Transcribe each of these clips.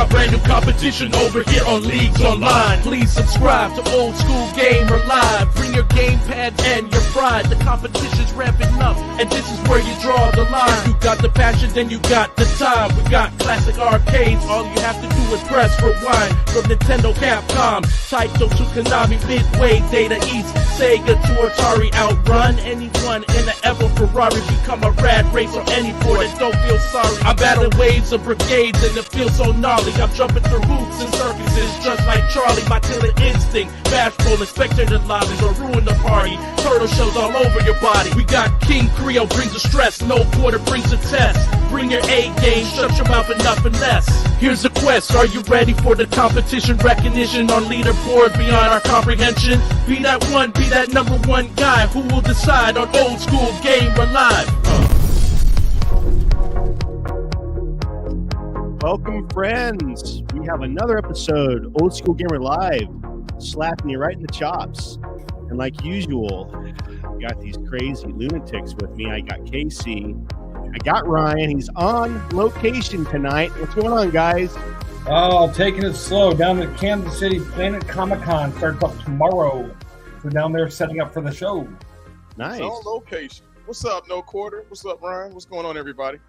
got brand new competition over here on Leagues Online. Please subscribe to Old School Gamer Live. Bring your gamepad and your pride. The competition's ramping up, and this is where you draw the line. You got the passion, then you got the time. We got classic arcades. All you have to do is press rewind. From Nintendo, Capcom, Taito to Konami, Midway, Data East, Sega to Atari. Outrun anyone in an Evo Ferrari. Become a rad racer on any board and don't feel sorry. I'm battling waves of brigades and it feels so gnarly. I'm jumping through hoops and circuses just like Charlie. My killing instinct, bashful and spectator lobbies or ruin the party. Turtle shows all over your body. We got King Creole brings the stress, no quarter brings the test. Bring your A game, shut your mouth enough and less. Here's the quest, are you ready for the competition? Recognition on leaderboard beyond our comprehension. Be that one, be that number one guy who will decide on Old School Gamer Live. Welcome, friends. We have another episode, Old School Gamer Live, slapping you right in the chops. And like usual, I got these crazy lunatics with me. I got Casey. I got Ryan. He's on location tonight. What's going on, guys? Oh, taking it slow. Down at Kansas City Planet Comic-Con starts up tomorrow. We're down there setting up for the show. Nice. It's on location. What's up, No Quarter? What's up, Ryan? What's going on, everybody?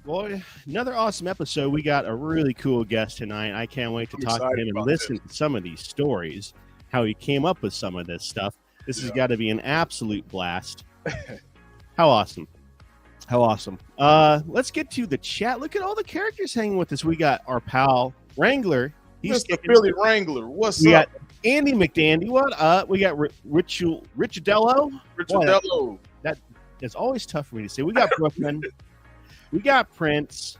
Boy, another awesome episode. We got a really cool guest tonight. I can't wait to talk to him and listen to some of these stories, how he came up with some of this stuff. This has got to be an absolute blast. How awesome. How awesome. Let's get to the chat. Look at all the characters hanging with us. We got our pal Wrangler. He's the Philly Wrangler. What's we up? Got Andy McDandy. What up? We got Richadello. Richadello. That is always tough for me to say. We got Brooklyn. We got Prince.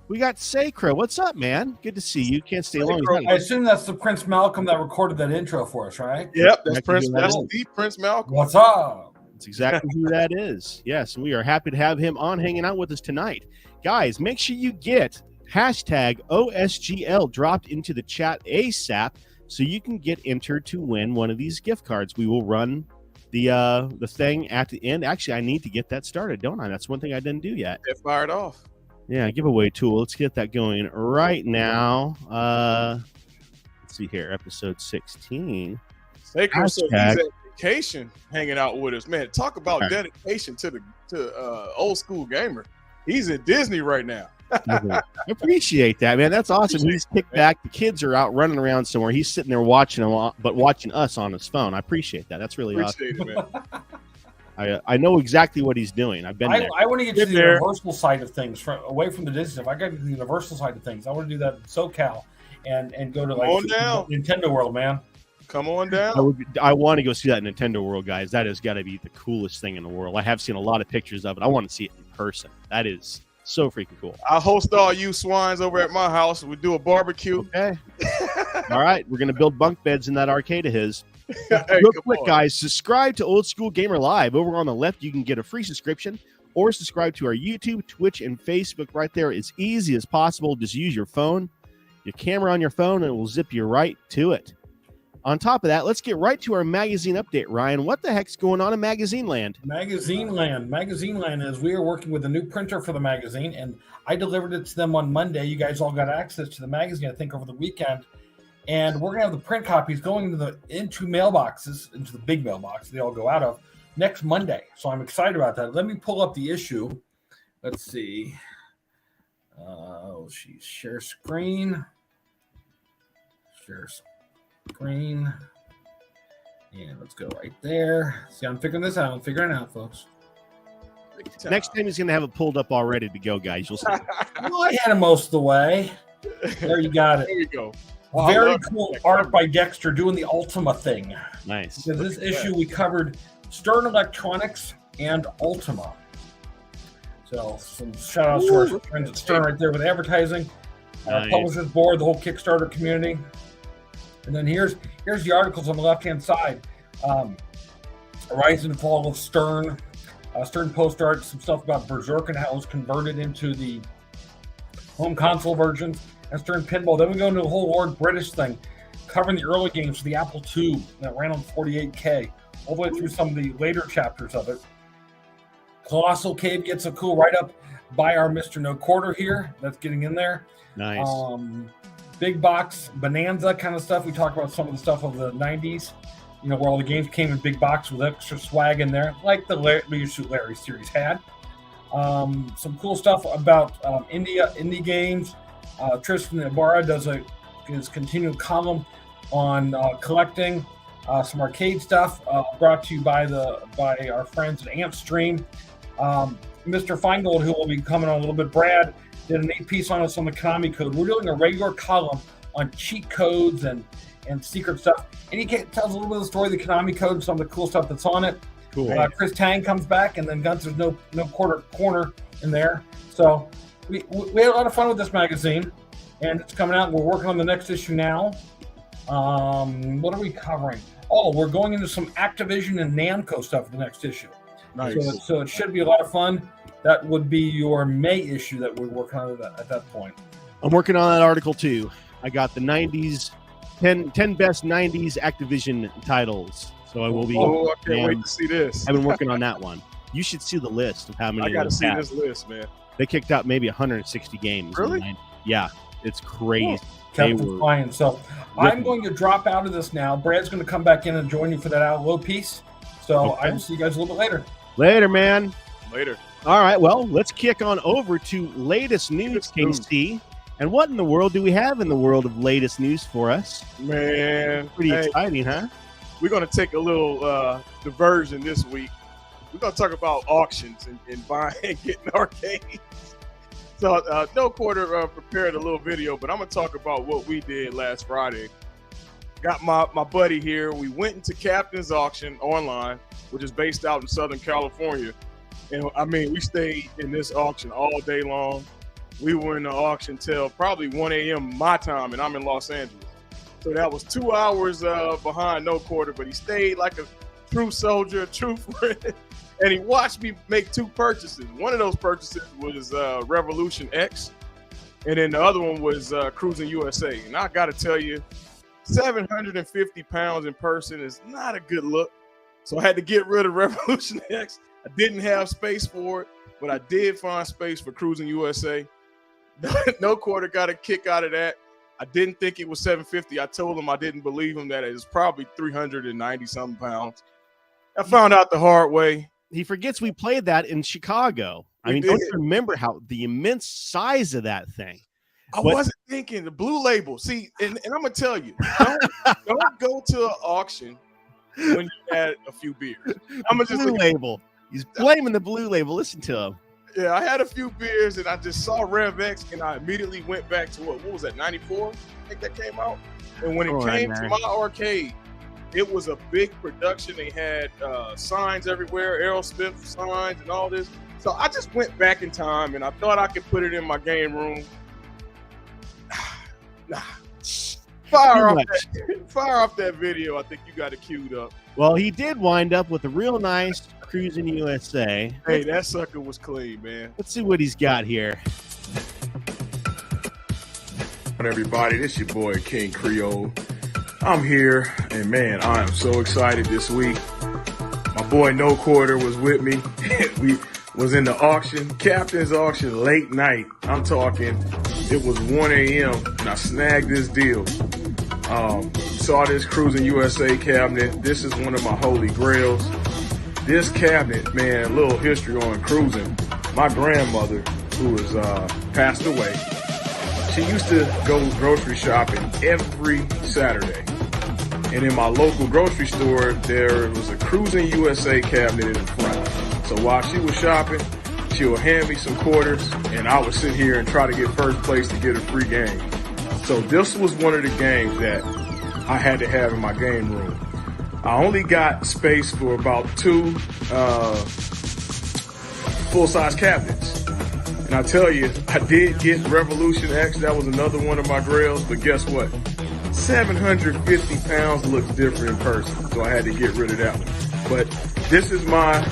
We got Sacra. What's up, man? Good to see you. Can't stay long. I assume that's the Prince Malcolm that recorded that intro for us, right? Yep, that's Prince. That's the Prince Malcolm. What's up? That's exactly who that is. Yes, we are happy to have him on hanging out with us tonight. Guys, make sure you get hashtag OSGL dropped into the chat ASAP so you can get entered to win one of these gift cards. We will run the thing at the end. Actually, I need to get that started, don't I? That's one thing I didn't do yet. Get fired off. Yeah, giveaway tool. Let's get that going right now. Let's see here, episode 16. Sacred, so he's at vacation hanging out with us. Man, talk about dedication to Old School Gamer. He's at Disney right now. I appreciate that, man. That's awesome. He's kicked back. The kids are out running around somewhere. He's sitting there watching them, but watching us on his phone. I appreciate that. That's really awesome. It, man. I know exactly what he's doing. I've been there. I want to get to the Universal side of things, away from the Disney stuff. I got to the Universal side of things. I want to do that in SoCal and go to Nintendo World, man. Come on down. I want to go see that Nintendo World, guys. That has got to be the coolest thing in the world. I have seen a lot of pictures of it. I want to see it in person. That is so freaking cool. I'll host all you swines over at my house. We do a barbecue. Okay. All right. We're going to build bunk beds in that arcade of his. Real quick, guys, subscribe to Old School Gamer Live. Over on the left, you can get a free subscription or subscribe to our YouTube, Twitch, and Facebook right there. As easy as possible. Just use your phone, your camera on your phone, and it will zip you right to it. On top of that, let's get right to our magazine update. Ryan, what the heck's going on in Magazine Land? Magazine Land is we are working with a new printer for the magazine, and I delivered it to them on Monday. You guys all got access to the magazine, I think, over the weekend. And we're going to have the print copies going into mailboxes, into the big mailbox they all go out of, next Monday. So I'm excited about that. Let me pull up the issue. Let's see. Share screen. Share screen. And let's go right there. See, I'm figuring this out. I'm figuring it out, folks. Next time he's going to have it pulled up all ready to go, guys. You'll see. Well, I had it most of the way. There you got it. There you go. Very cool art by Dexter doing the Ultima thing. Nice. Because this issue we covered Stern Electronics and Ultima. So some shout outs to our friends at Stern right there with advertising, our publishers board, the whole Kickstarter community. And then here's the articles on the left hand side. Rise and fall of Stern. Stern post art, some stuff about Berserk and how it was converted into the home console version. And Stern Pinball. Then we go into the whole Lord British thing, covering the early games for the Apple II that ran on 48K, all the way through some of the later chapters of it. Colossal Cave gets a cool write-up by our Mr. No Quarter here. That's getting in there. Nice. Big box bonanza kind of stuff. We talked about some of the stuff of the 90s, you know, where all the games came in big box with extra swag in there, like the Leisure Suit Larry series had. Some cool stuff about indie games. Tristan Ibarra does his continued column on collecting. Some arcade stuff brought to you by our friends at Amp Stream. Mr. Feingold, who will be coming on a little bit, Brad, did an 8-piece on us on the Konami code. We're doing a regular column on cheat codes and secret stuff. And he tells a little bit of the story of the Konami code and some of the cool stuff that's on it. Cool. Chris Tang comes back, and then Gunther's no quarter corner in there. So we had a lot of fun with this magazine, and it's coming out. We're working on the next issue now. What are we covering? Oh, we're going into some Activision and Namco stuff for the next issue. Nice. So it should be a lot of fun. That would be your May issue that we're working on at that point. I'm working on that article too. I got the 90s, 10 best 90s Activision titles. So I will be. Oh, I can't wait to see this. I've been working on that one. You should see the list of how many. I got to see this list, man. They kicked out maybe 160 games. Really? Yeah, it's crazy. Captain Flying. So I'm going to drop out of this now. Brad's going to come back in and join you for that LOWE piece. So I will see you guys a little bit later. Later, man. Later. All right, well, let's kick on over to latest news, KC. And what in the world do we have in the world of latest news for us? Man. Pretty exciting, huh? We're going to take a little diversion this week. We're going to talk about auctions and buying and getting arcades. So No Quarter prepared a little video, but I'm going to talk about what we did last Friday. Got my buddy here. We went into Captain's Auction online, which is based out in Southern California. And I mean, we stayed in this auction all day long. We were in the auction till probably 1 a.m. my time, and I'm in Los Angeles. So that was 2 hours behind No Quarter, but he stayed like a true soldier, a true friend. And he watched me make 2 purchases. One of those purchases was Revolution X, and then the other one was Cruising USA. And I got to tell you, 750 pounds in person is not a good look. So I had to get rid of Revolution X. I didn't have space for it, but I did find space for Cruising USA. No Quarter got a kick out of that. I didn't think it was 750. I told him I didn't believe him that it was probably 390-something pounds. I found out the hard way. He forgets we played that in Chicago. I mean, don't you remember how the immense size of that thing? I wasn't thinking the Blue Label. See, and I'm going to tell you, don't go to an auction when you had a few beers. I'm going to just Blue Label. He's blaming the Blue Label. Listen to him. Yeah, I had a few beers and I just saw Rev X and I immediately went back to what was that, 94? I think that came out. And when it came to my arcade, it was a big production. They had signs everywhere, Aerosmith signs and all this. So I just went back in time and I thought I could put it in my game room. Nah. Fire off that video. I think you got it queued up. Well, he did wind up with a real nice Cruising USA. Hey, that sucker was clean, man. Let's see what he's got here. Everybody, this your boy King Creole. I'm here, and man, I am so excited this week. My boy No Quarter was with me. We was in the auction, Captain's Auction, late night. I'm talking, it was 1 a.m. and I snagged this deal. Saw this Cruising USA cabinet. This is one of my holy grails. This cabinet, man, a little history on cruising. My grandmother, who has passed away, she used to go grocery shopping every Saturday. And in my local grocery store, there was a Cruising USA cabinet in the front. So while she was shopping, she would hand me some quarters, and I would sit here and try to get first place to get a free game. So this was one of the games that I had to have in my game room. I only got space for about 2 full-size cabinets. And I tell you, I did get Revolution X. That was another one of my grails. But guess what? 750 pounds looks different in person. So I had to get rid of that one. But this is my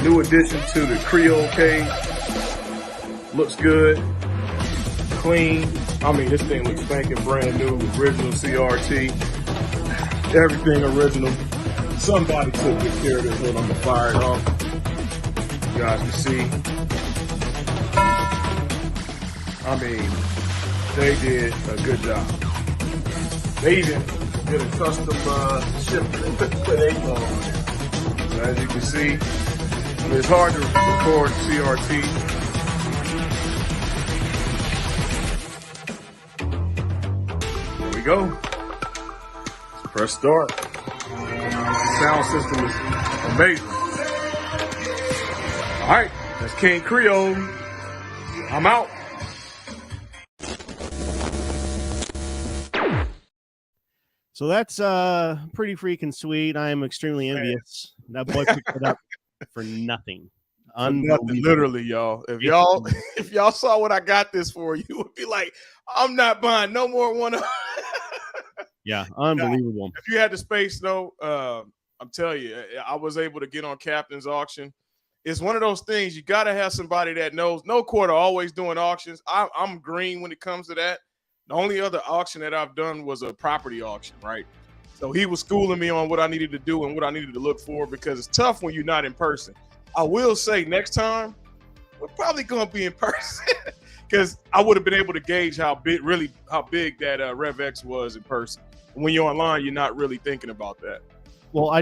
new addition to the Creole cage. Looks good. Clean. I mean, this thing looks spanking brand new. Original CRT. Everything original. Somebody took good care of this one. I'm going to fire it off. You guys can see. I mean, they did a good job. They even did a custom ship for their phone. So as you can see, it's hard to record CRT. There we go. Let's press start. The sound system is amazing. All right, that's King Creole. I'm out. So that's pretty freaking sweet. I am extremely envious. That boy picked it up for nothing. Nothing, literally, y'all. If y'all saw what I got this for, you would be like, I'm not buying no more one. Yeah, unbelievable. If you had the space, though, I'm telling you, I was able to get on Captain's Auction. It's one of those things you got to have somebody that knows. No Quarter always doing auctions. I'm green when it comes to that. The only other auction that I've done was a property auction, right? So he was schooling me on what I needed to do and what I needed to look for, because it's tough when you're not in person. I will say next time we're probably going to be in person because I would have been able to gauge how big that Rev X was in person. When you're online, you're not really thinking about that. Well,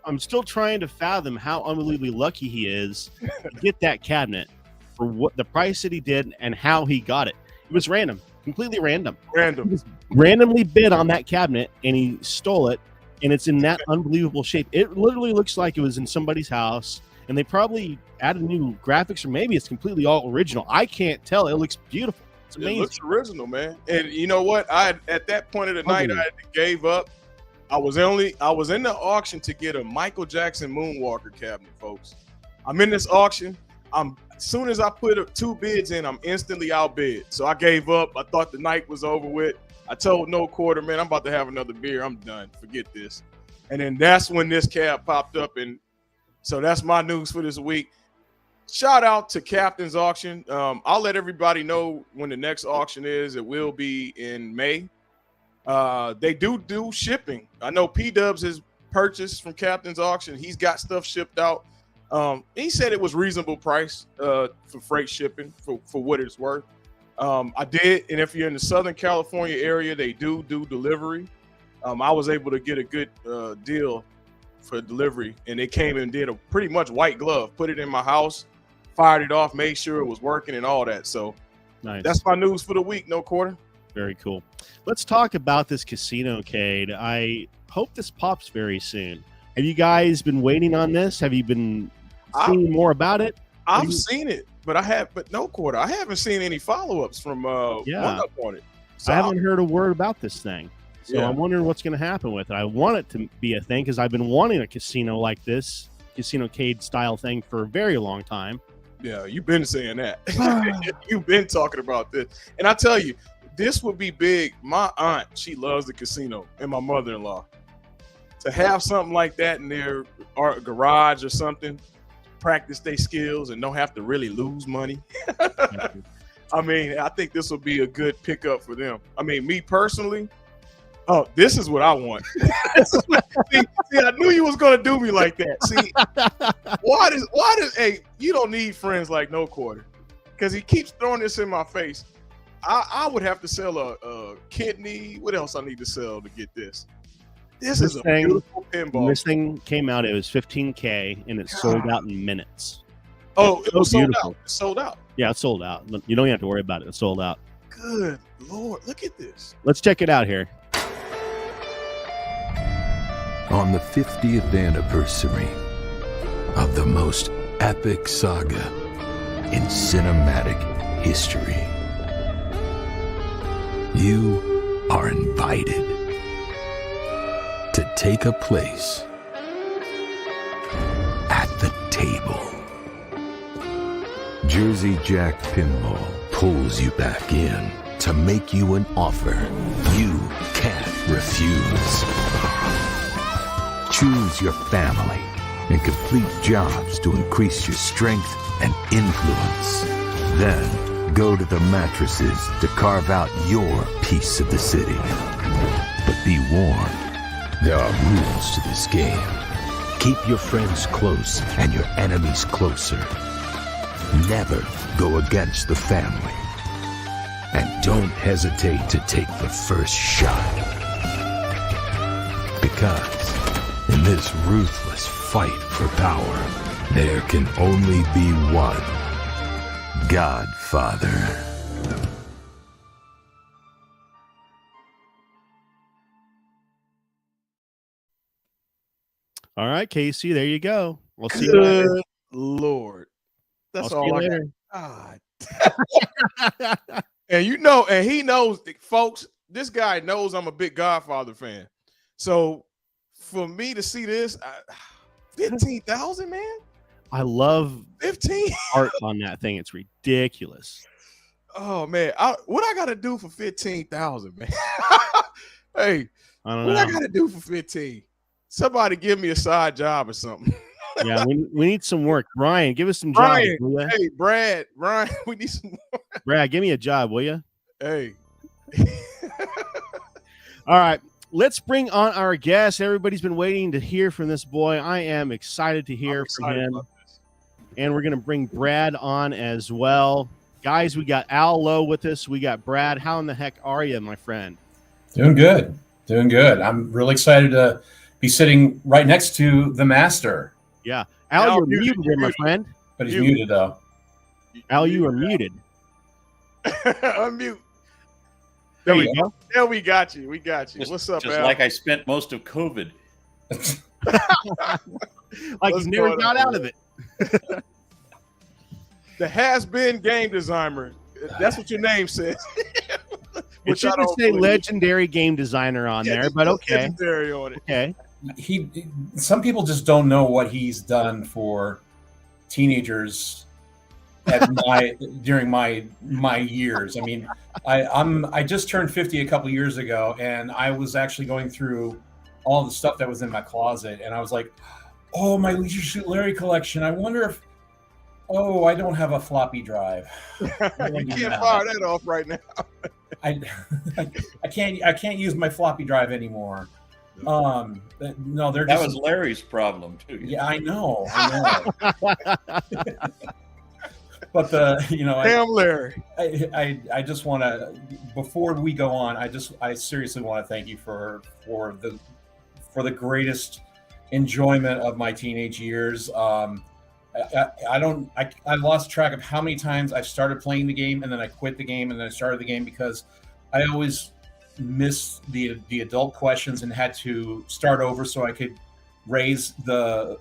I'm still trying to fathom how unbelievably lucky he is to get that cabinet for what the price that he did and how he got it. It was random, completely random. Random. He just randomly bid on that cabinet and he stole it, and it's in that unbelievable shape. It literally looks like it was in somebody's house, and they probably added new graphics, or maybe it's completely all original. I can't tell. It looks beautiful. It's amazing. It looks original, man. And you know what? At that point of the night, I gave up. I was in the auction to get a Michael Jackson Moonwalker cabinet, folks. I'm in this auction. As soon as I put 2 bids in, I'm instantly outbid. So I gave up. I thought the night was over with. I told No Quarter, man, I'm about to have another beer. I'm done. Forget this. And then that's when this cab popped up. And so that's my news for this week. Shout out to Captain's Auction. I'll let everybody know when the next auction is. It will be in May. They do shipping. I know P-Dubs has purchased from Captain's Auction. He's got stuff shipped out. He said it was reasonable price for freight shipping for what it's worth. I did, and if you're in the Southern California area, they do delivery. I was able to get a good deal for delivery, and they came and did a pretty much white glove, put it in my house, fired it off, made sure it was working and all that. So nice. That's my news for the week, No Quarter. Very cool. Let's talk about this casino, Cade. I hope this pops very soon. Have you guys been waiting on this? Have you been seeing more about it? I've seen it, but No Quarter. I haven't seen any follow-ups from One Up on it. So I haven't heard a word about this thing. So I'm wondering what's going to happen with it. I want it to be a thing because I've been wanting a casino like this, Casino Cade style thing for a very long time. Yeah, you've been saying that. You've been talking about this. And I tell you, this would be big. My aunt, she loves the casino, and my mother-in-law. To have something like that in their garage or something, practice their skills and don't have to really lose money. I mean, I think this will be a good pickup for them. I mean, me personally, this is what I want. see, I knew you was gonna do me like that. See, why does you don't need friends like No Quarter, because he keeps throwing this in my face. I would have to sell a kidney. What else I need to sell to get this? This is a beautiful pinball. This thing came out, it was $15K, and it sold out in minutes. Oh, it was sold out. It's sold out. Yeah, it's sold out. You don't even have to worry about it. It's sold out. Good Lord, look at this. Let's check it out here. On the 50th anniversary of the most epic saga in cinematic history, you are invited to take a place at the table. Jersey Jack Pinball pulls you back in to make you an offer you can't refuse. Choose your family and complete jobs to increase your strength and influence. Then go to the mattresses to carve out your piece of the city. But be warned, there are rules to this game. Keep your friends close and your enemies closer. Never go against the family. And don't hesitate to take the first shot. Because in this ruthless fight for power, there can only be one Godfather. All right, Casey, there you go. We'll see you Good later. Lord. That's I'll see all you I later. got. God. And you know, and he knows, folks, this guy knows I'm a big Godfather fan. So for me to see this, 15,000, man. I love 15 art on that thing. It's ridiculous. Oh man, what I gotta do for 15,000, man? Hey, I don't what know. I gotta do for 15? Somebody give me a side job or something. Yeah, we need some work. Brian, give us some Brian, jobs, will ya? hey, Brad, Ryan, we need some work. Brad, give me a job, will you? Hey. All right, let's bring on our guest. Everybody's been waiting to hear from this boy. I am excited to hear from him. And we're going to bring Brad on as well. Guys, we got LOWE with us. We got Brad. How in the heck are you, my friend? Doing good. Doing good. I'm really excited to be sitting right next to the master. Yeah. Al, you're muted there, my friend. But he's muted, though. Al, you are muted. Unmute. There we go. Yeah, we got you. We got you. What's up, Just Al? like I spent most of COVID. Like you never got out of it. The has-been game designer. That's what your name says. It should say legendary game designer on there, but okay. Legendary on it. Okay. Some people just don't know what he's done for teenagers during my years. I mean, I just turned 50 a couple years ago, and I was actually going through all the stuff that was in my closet, and I was like, oh, my Leisure Suit Larry collection. I wonder if I don't have a floppy drive. You can't fire that off right now. I can't use my floppy drive anymore. No, that was Larry's problem too. Yeah, I know. But damn Larry. I just want to, before we go on, I seriously want to thank you for the greatest enjoyment of my teenage years. I lost track of how many times I started playing the game and then I quit the game and then I started the game because I always missed the adult questions and had to start over so I could raise the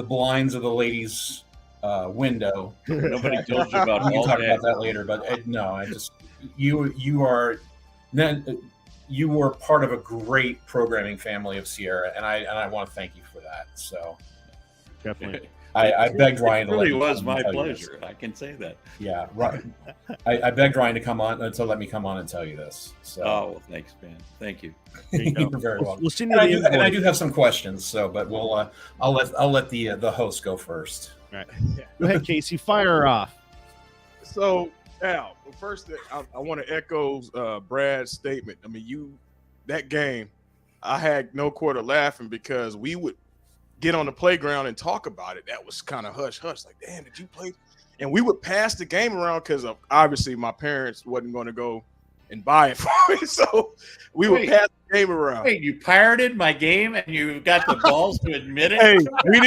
blinds of the ladies' window. Nobody told you about we can all talk that. about that later, but no, I just you were part of a great programming family of Sierra, and I want to thank you for that. So definitely. I begged Ryan to It really was my pleasure. I can say that. Yeah, right. I begged Ryan to come on to let me come on and tell you this. So. Oh, well, thanks, man. Thank you. You're very welcome. We'll send and you I do have some questions. So, but we'll I'll let the host go first. All right. Go ahead, Casey. Fire her off. So, Al, first, I want to echo Brad's statement. I mean, that game, I had no quarter laughing because we would get on the playground and talk about it. That was kind of hush. Like, damn, did you play? And we would pass the game around because obviously my parents wasn't going to go and buy it for me. So we would pass the game around. Wait, you pirated my game and you got the balls to admit it? Hey, we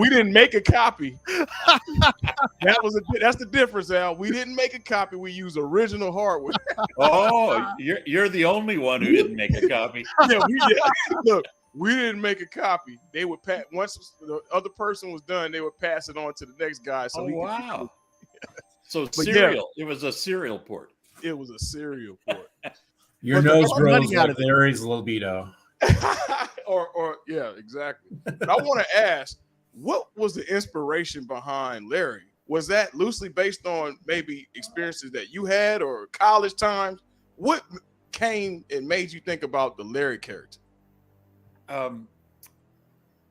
didn't make a copy. That's the difference, Al. We didn't make a copy. We use original hardware. Oh, you're the only one who didn't make a copy. Look, we didn't make a copy. They would pass once the other person was done. They would pass it on to the next guy. So wow. So But serial. It was a serial port. It was a serial port. Your nose grows like Larry's libido. or yeah, exactly. But I want to ask, what was the inspiration behind Larry? Was that loosely based on maybe experiences that you had or college times? What came and made you think about the Larry character?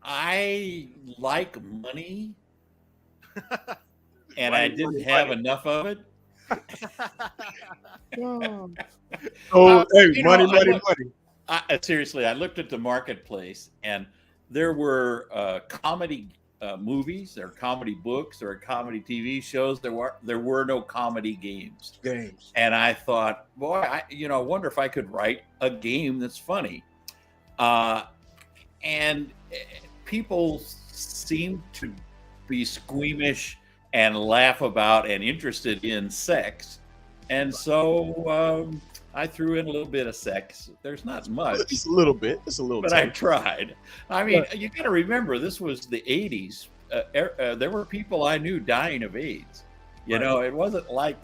I like money, and I didn't have enough of it. Money. Seriously, I looked at the marketplace, and there were comedy movies, there are comedy books, there are comedy TV shows. There were no comedy games. And I thought, boy, I wonder if I could write a game that's funny. And people seem to be squeamish and laugh about and interested in sex. And so I threw in a little bit of sex. There's not much. Just a little bit. It's a little but I tried. I mean, you got to remember, this was the 80s. There were people I knew dying of AIDS. You know, it wasn't like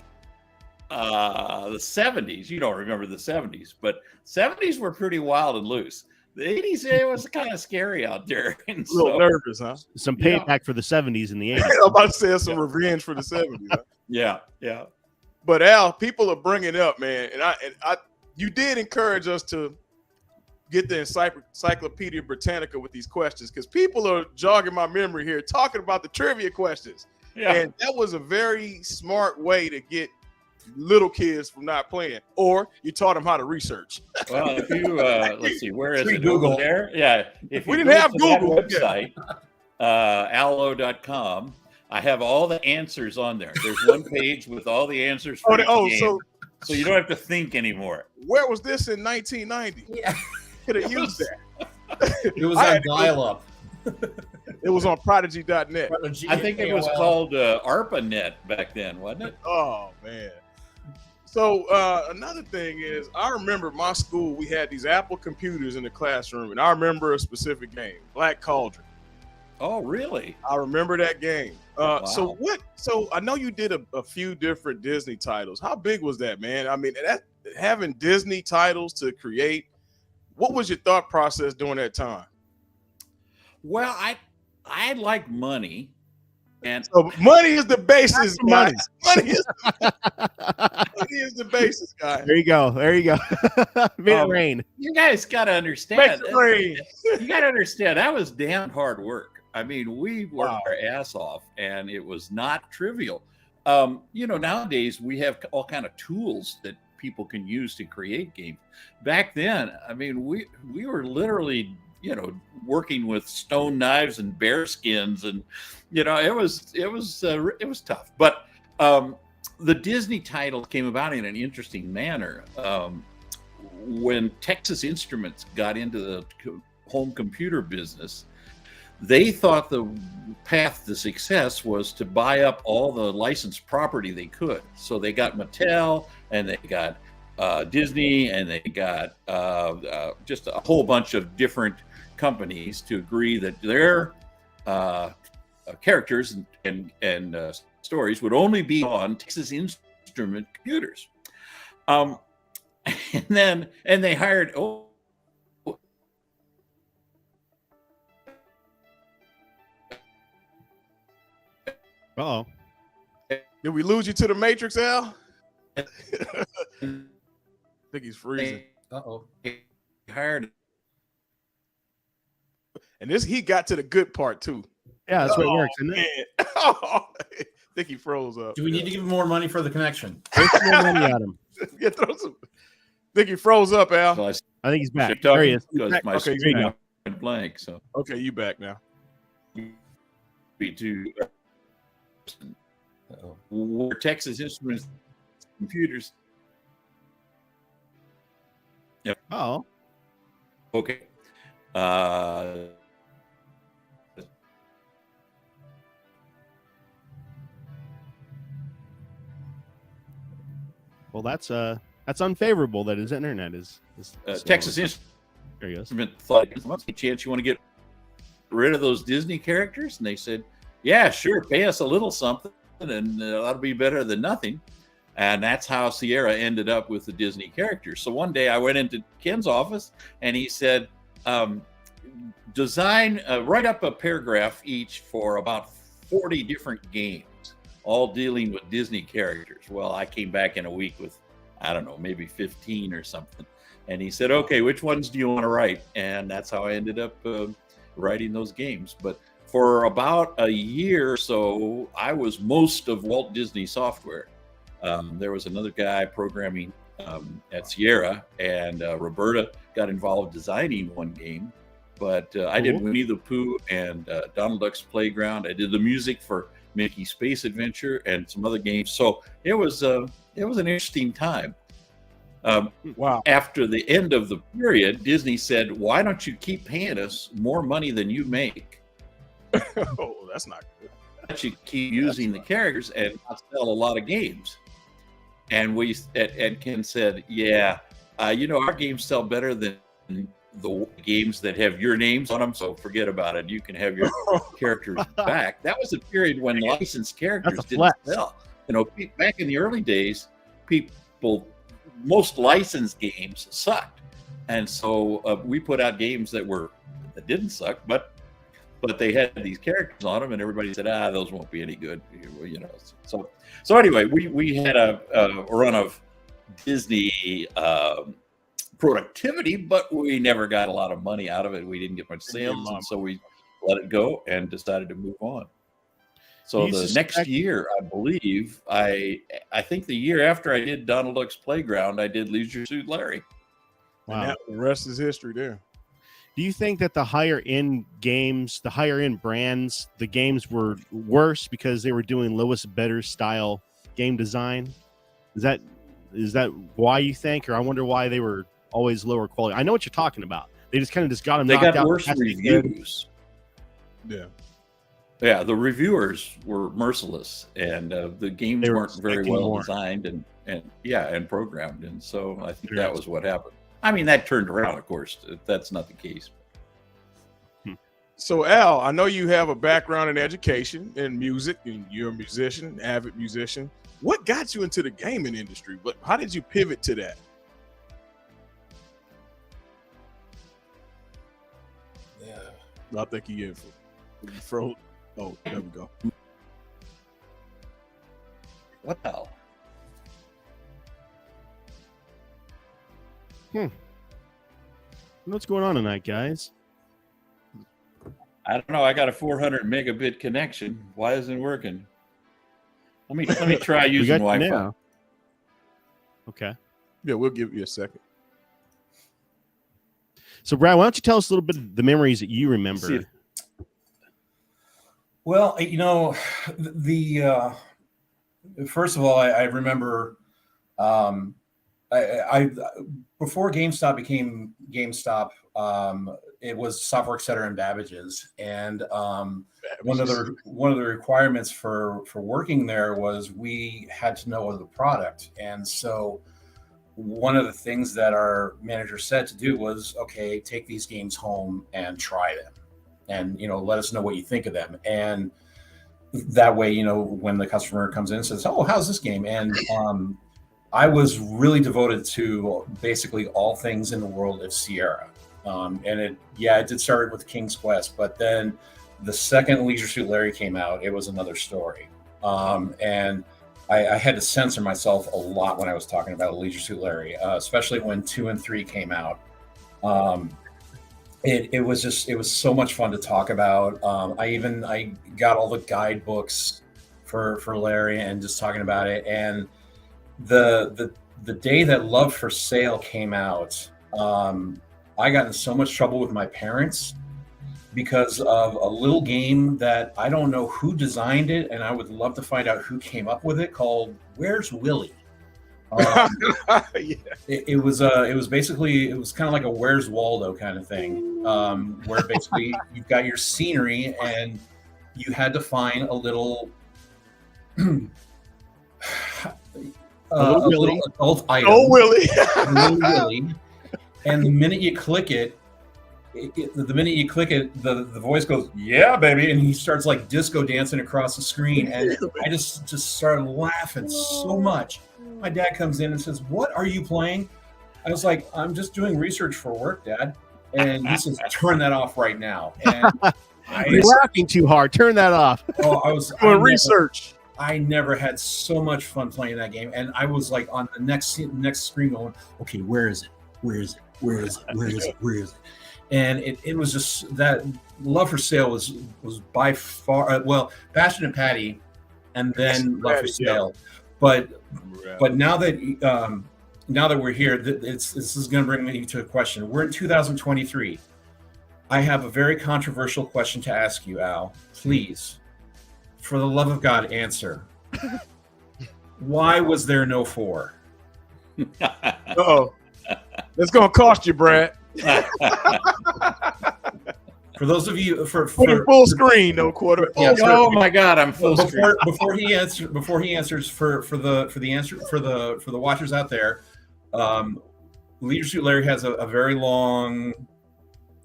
the 70s. You don't remember the 70s, but 70s were pretty wild and loose. The 80s, it was kind of scary out there. And a little nervous, huh? Some payback for the 70s and the 80s. I'm about to say some revenge for the 70s. Huh? Yeah. But Al, people are bringing up, man, and I, you did encourage us to get the Encyclopedia Britannica with these questions, because people are jogging my memory here, talking about the trivia questions. Yeah. And that was a very smart way to get little kids from not playing, or you taught them how to research. Well, if you let's see, where is it? Google there? Yeah. If we didn't have Google website, allo.com, I have all the answers on there. There's one page with all the answers for the game, so you don't have to think anymore. Where was this in 1990? Yeah. Could have used that. It was on dial-up. It was on prodigy.net. I think it was called ARPANET back then, wasn't it? Oh, man. So another thing is, I remember my school, we had these Apple computers in the classroom, and I remember a specific game, Black Cauldron. Oh, really? I remember that game. Wow. So I know you did a few different Disney titles. How big was that, man? I mean, having Disney titles to create, what was your thought process during that time? Well, I like money. And so money is the basis, guys. Money is the basis, guys. There you go. Make it rain. You guys got to understand. Make it rain. You got to understand, that was damn hard work. I mean, we worked our ass off, and it was not trivial. Nowadays we have all kind of tools that people can use to create games. Back then, I mean, we were literally, working with stone knives and bear skins, and it was tough. But the Disney title came about in an interesting manner. When Texas Instruments got into the home computer business, they thought the path to success was to buy up all the licensed property they could. So they got Mattel, and they got Disney, and they got just a whole bunch of different companies to agree that their characters and stories would only be on Texas Instrument computers. And they hired Uh-oh. Did we lose you to the Matrix, Al? I think he's freezing. Uh-oh. Hired. And he got to the good part too. Yeah, that's what it works, isn't it? I think he froze up. Do we need to give him more money for the connection? Throw some more money at him. Yeah, think he froze up, Al. I think he's back. There he is. My okay, screen went blank. So okay, you back now. Were Texas Instruments computers. Yep. Oh. Okay. Well, that's unfavorable that his internet is Texas Instrument thought, "What's the chance you want to get rid of those Disney characters?" And they said, "Yeah, sure, pay us a little something, and that'll be better than nothing." And that's how Sierra ended up with the Disney characters. So one day I went into Ken's office, and he said, write up a paragraph each for about 40 different games, all dealing with Disney characters. Well, I came back in a week with, I don't know, maybe 15 or something. And he said, "Okay, which ones do you want to write?" And that's how I ended up writing those games. But for about a year or so, I was most of Walt Disney Software. There was another guy programming at Sierra, and Roberta got involved designing one game. but I did Winnie the Pooh and Donald Duck's Playground. I did the music for Mickey's Space Adventure and some other games. So it was an interesting time. Wow. After the end of the period, Disney said, why don't you keep paying us more money than you make? Oh, that's not good. Let you keep using the characters and not sell a lot of games. And Ken said, yeah, our games sell better than the games that have your names on them, so forget about it. You can have your characters back. That was a period when licensed characters didn't sell. Back in the early days, most licensed games sucked, and so we put out games that didn't suck, but they had these characters on them, and everybody said, those won't be any good, So anyway, we had a run of Disney productivity, but we never got a lot of money out of it. We didn't get much sales, and so we let it go and decided to move on. So the next year, I believe, I think the year after I did Donald Duck's Playground, I did Leisure Suit Larry. Wow. And the rest is history there. Do you think that the higher end games, the higher end brands, the games were worse because they were doing lowest better style game design? Is that why you think, or I wonder why they were always lower quality? I know what you're talking about. They just got them. They got worse reviews. Yeah, the reviewers were merciless, and the games weren't very well designed and programmed, and so I think that was what happened. I mean, that turned around, of course. That's not the case. So, Al, I know you have a background in education and music, and you're a musician, an avid musician. What got you into the gaming industry? How did you pivot to that? Yeah, I think he is. Oh, there we go. What the hell? What's going on tonight, guys? I don't know. I got a 400 megabit connection. Why isn't it working? Let me try using Wi-Fi. Now. Okay. Yeah, we'll give you a second. So, Brad, why don't you tell us a little bit of the memories that you remember? Well, first of all, I remember I before GameStop became GameStop, it was Softworks Center and Babbage's, and one of the requirements for working there was we had to know the product, and so one of the things that our manager said to do was, okay, take these games home and try them, and let us know what you think of them, and that way, when the customer comes in and says, oh, how's this game? And I was really devoted to basically all things in the world of Sierra. And it did start with King's Quest, but then the second Leisure Suit Larry came out, it was another story. And I had to censor myself a lot when I was talking about Leisure Suit Larry, especially when 2 and 3 came out. It was so much fun to talk about. I got all the guidebooks for Larry and just talking about it. And the day that Love for Sale came out, I got in so much trouble with my parents because of a little game that I don't know who designed it, and I would love to find out who came up with it, called Where's Willie? It was basically, it was kind of like a Where's Waldo kind of thing, where basically you've got your scenery and you had to find a little little adult item. Oh, Willie. Little Willie. And the minute you click it, the voice goes, yeah, baby. And he starts like disco dancing across the screen. And I just started laughing so much. My dad comes in and says, what are you playing? I was like, I'm just doing research for work, Dad. And he says, turn that off right now. And you're laughing too hard. Turn that off. Oh, I was doing research. I never had so much fun playing that game. And I was like on the next screen going, okay, where is it? Where is it? Where is it? Where is it? Where is it? And it was just that Love for Sale was by far, Passion and Patty, and then Love for Sale. Yeah. But now that we're here, this is going to bring me to a question. We're in 2023. I have a very controversial question to ask you, Al. Please, for the love of God, answer. Why was there no 4? Oh, it's gonna cost you, Brad. For those of you, for full screen, no quarter. Yeah, Oh my God, I'm full screen. Before he answers for the watchers out there, Leisure Suit Larry has a very long.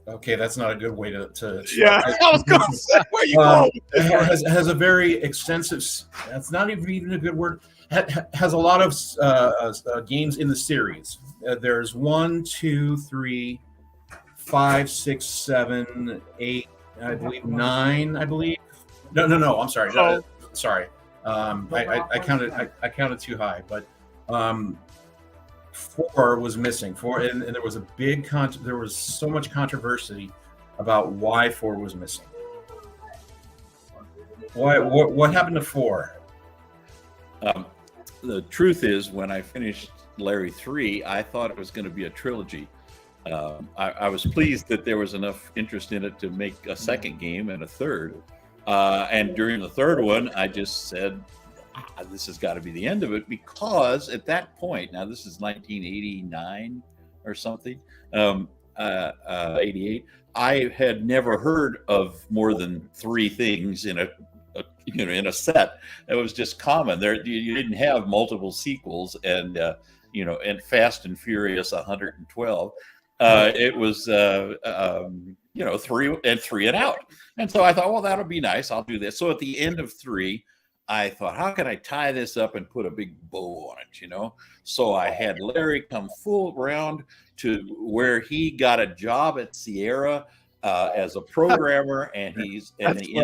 Okay, that's not a good way to yeah, I was gonna say where you going with this, has a very extensive. That's not even a good word. Has a lot of games in the series. There's 1, 2, 3, 5, 6, 7, 8. I believe 9. I believe. No. I'm sorry. Oh. Sorry. I counted too high, but 4 was missing. 4, and there was a big there was so much controversy about why 4 was missing. What happened to 4? The truth is, when I finished Larry 3, I thought it was going to be a trilogy. I was pleased that there was enough interest in it to make a second game and a third. And during the third one, I just said, this has got to be the end of it, because at that point, now this is 1989 or something, 88, I had never heard of more than 3 things in a set. It was just common. You didn't have multiple sequels, and and Fast and Furious 112. It was 3 and out. And so I thought, well, that'll be nice. I'll do this. So at the end of 3, I thought, how can I tie this up and put a big bow on it? So I had Larry come full round to where he got a job at Sierra as a programmer, and the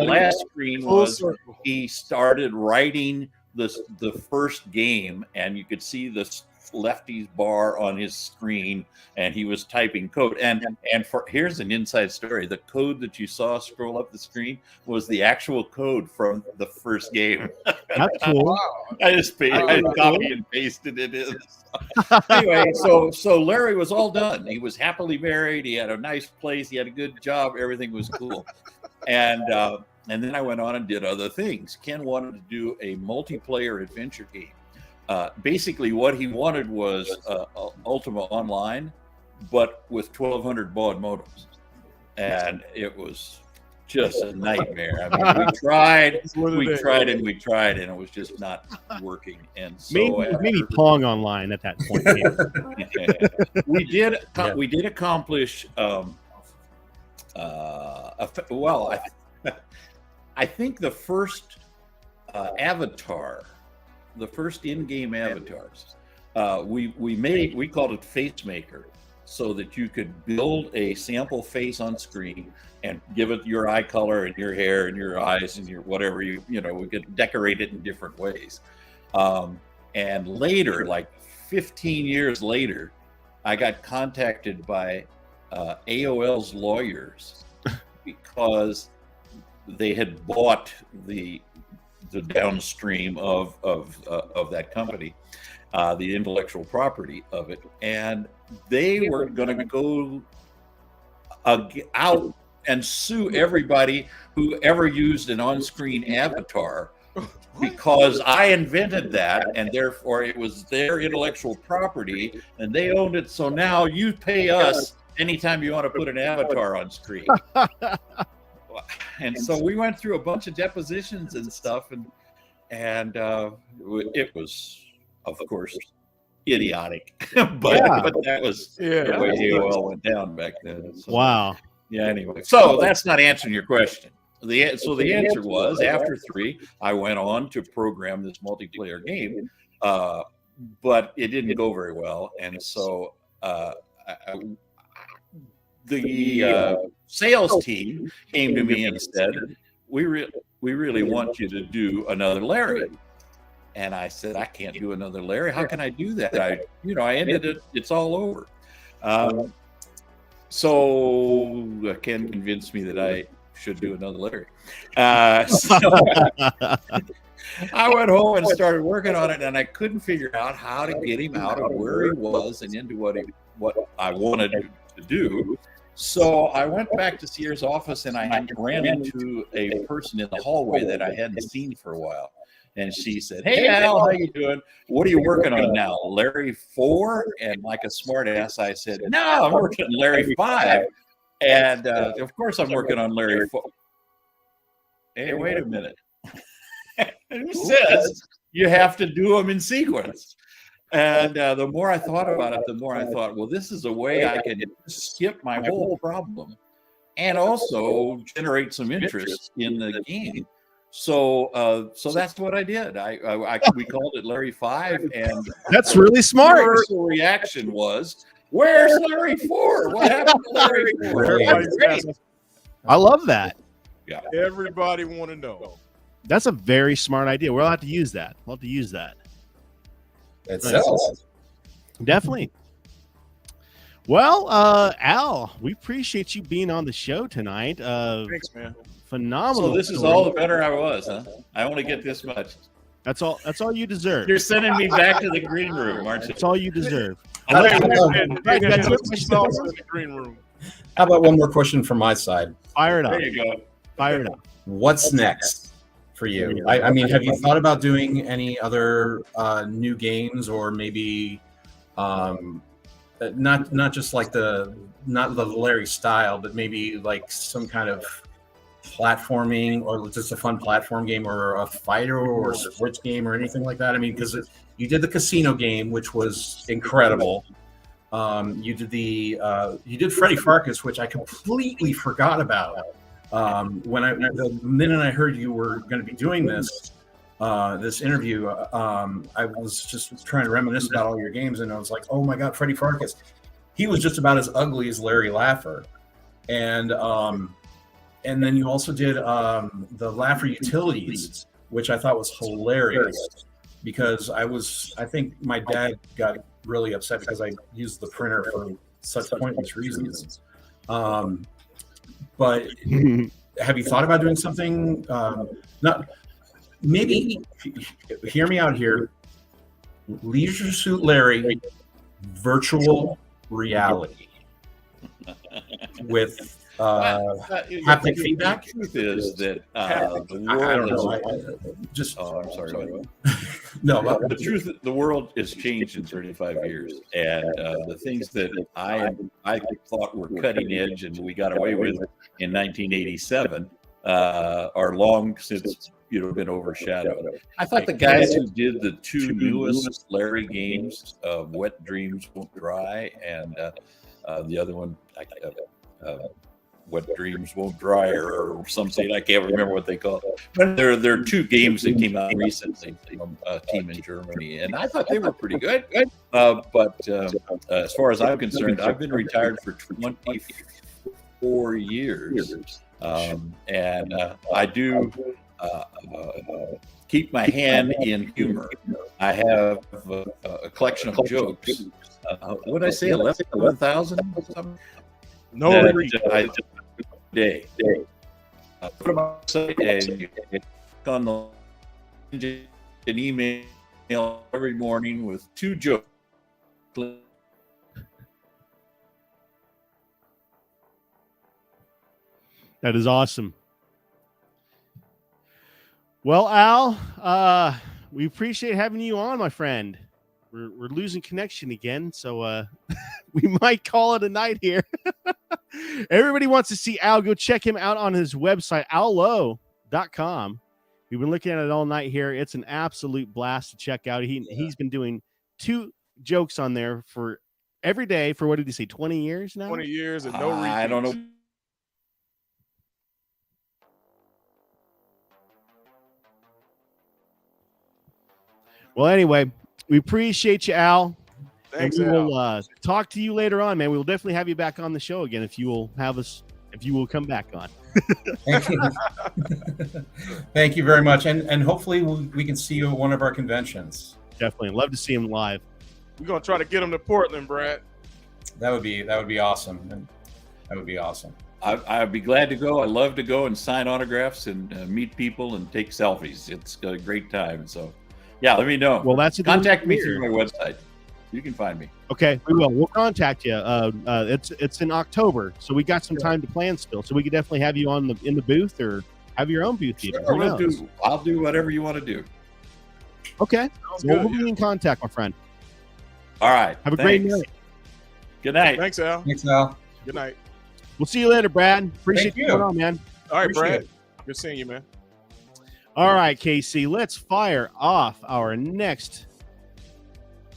last screen was he started writing the first game, and you could see the Lefty's bar on his screen, and he was typing code. And here's an inside story: the code that you saw scroll up the screen was the actual code from the first game. That's cool. I just copy and pasted it in. Anyway, so Larry was all done. He was happily married. He had a nice place. He had a good job. Everything was cool. And then I went on and did other things. Ken wanted to do a multiplayer adventure game. Basically, what he wanted was Ultima Online, but with 1,200 baud modems, and it was just a nightmare. I mean, we tried, and it was just not working. And so maybe Pong Online at that point. we did accomplish. I think the first avatar. The first in-game avatars, we called it Face Maker, so that you could build a sample face on screen and give it your eye color and your hair and your eyes and your whatever we could decorate it in different ways. And later, like 15 years later, I got contacted by AOL's lawyers because they had bought the downstream of that company, the intellectual property of it, and they were going to go out and sue everybody who ever used an on-screen avatar, because I invented that, and therefore it was their intellectual property, and they owned it. So now you pay us anytime you want to put an avatar on screen. And so we went through a bunch of depositions and stuff, and it was, of course, idiotic. but that was the way AOL went down back then. So, wow. Yeah. Anyway, so that's not answering your question. The answer was, after 3, I went on to program this multiplayer game, but it didn't go very well, and so the sales team came to me and said, we really want you to do another Larry. And I said, I can't do another Larry. How can I do that? I ended it. It's all over. So Ken convinced me that I should do another Larry. So I went home and started working on it, and I couldn't figure out how to get him out of where he was and into what I wanted to do. So I went back to Sierra's office and I ran into a person in the hallway that I hadn't seen for a while. And she said, "Hey, Al, how you doing? What are you working on now? Larry 4?" And like a smart ass, I said, "No, I'm working on Larry 5. And of course I'm working on Larry 4. Hey, wait a minute. Who says you have to do them in sequence? And the more I thought about it, the more I thought, well, this is a way I can skip my whole problem and also generate some interest in the game. So that's what I did. We called it Larry 5, and that's really smart. The universal reaction was, "Where's Larry 4? What happened to Larry 4?" I love that. Yeah, everybody want to know. That's a very smart idea. We'll have to use that. We'll have to use that. It sells. Definitely. Well, Al, we appreciate you being on the show tonight. Thanks, man. Phenomenal. So this is all the better I was, huh? I only get this much. That's all you deserve. You're sending me back to the green room, aren't you? That's all you deserve. How about one more question from my side? Fire it up. There you go. Fire it up. What's next for you? I mean, have you thought about doing any other new games, or maybe not just like not the Larry style, but maybe like some kind of platforming, or just a fun platform game, or a fighter or a sports game, or anything like that? I mean, because you did the casino game, which was incredible. You did Freddy Farkas, which I completely forgot about. The minute I heard you were going to be doing this interview, I was just trying to reminisce about all your games, and I was like, oh my God, Freddy Farkas. He was just about as ugly as Larry Laffer. And then you also did the Laffer Utilities, which I thought was hilarious, because I think my dad got really upset because I used the printer for such pointless reasons. But have you thought about doing something? Maybe, hear me out here. Leisure Suit Larry, virtual reality with haptic feedback. The truth is that the world I don't know. I'm sorry. No, the truth, the world has changed in 35 years, and the things that I thought were cutting edge and we got away with in 1987 are long since been overshadowed. I thought the guys who did the two newest Larry games, Wet Dreams Won't Dry, and the other one, Wet Dreams Won't Dry, or something, I can't remember what they call it. But there are two games that came out recently from a team in Germany, and I thought they were pretty good. But as far as I'm concerned, I've been retired for 24 years, and I do keep my hand in humor. I have a collection of jokes. What did I say? 11,000 something? No, I day. I put them on the site, and you click on the an email every morning with 2 jokes. That is awesome. Well, Al, we appreciate having you on, my friend. We're losing connection again, so we might call it a night here. Everybody wants to see Al. Go check him out on his website, allow.com. We've been looking at it all night here. It's an absolute blast to check out. He's been doing 2 jokes on there for every day for, what did he say, 20 years now? 20 years and no repeats. I don't know. Well, anyway, we appreciate you, Al. Thanks, and we Al. will talk to you later on, man. We will definitely have you back on the show again if you will come back on. Thank you. Thank you very much, and hopefully we can see you at one of our conventions. Definitely, love to see him live. We're gonna try to get him to Portland, Brad. That would be awesome. That would be awesome. I'd be glad to go. I love to go and sign autographs and meet people and take selfies. It's a great time. So, yeah, let me know. Well, that's contact me through my website. You can find me. Okay, we will. We'll contact you. It's in October, so we got some time to plan still. So we could definitely have you in the booth or have your own booth. Even. Sure, I'll do whatever you want to do. Okay, we'll be in contact, my friend. All right. Have a great night. Good night. Thanks, Al. Thanks, Al. Good night. We'll see you later, Brad. Appreciate Thank you you. coming on, man. All right, Appreciate Brad. it. Good seeing you, man. All right, Casey, let's fire off our next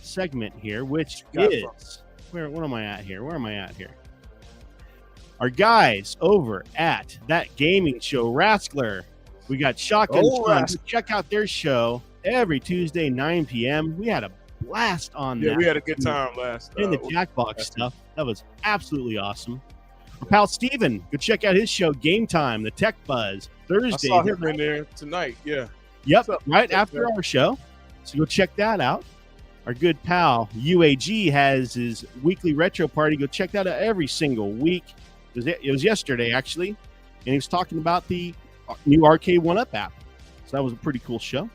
segment here, which is where am I at here? Our guys over at That Gaming Show, Raskler. We got Shotgun Sean. Check out their show every Tuesday, 9 p.m. We had a blast on that. Yeah, we had a good time last. In the Jackbox stuff. That was absolutely awesome. Our pal Steven, go check out his show, Game Time, the Tech Buzz, Thursday. I saw him in there tonight. Yeah. Yep, right after our show. So go check that out. Our good pal UAG has his weekly retro party. Go check that out every single week. It was yesterday, actually, and he was talking about the new Arcade 1-Up app. So that was a pretty cool show.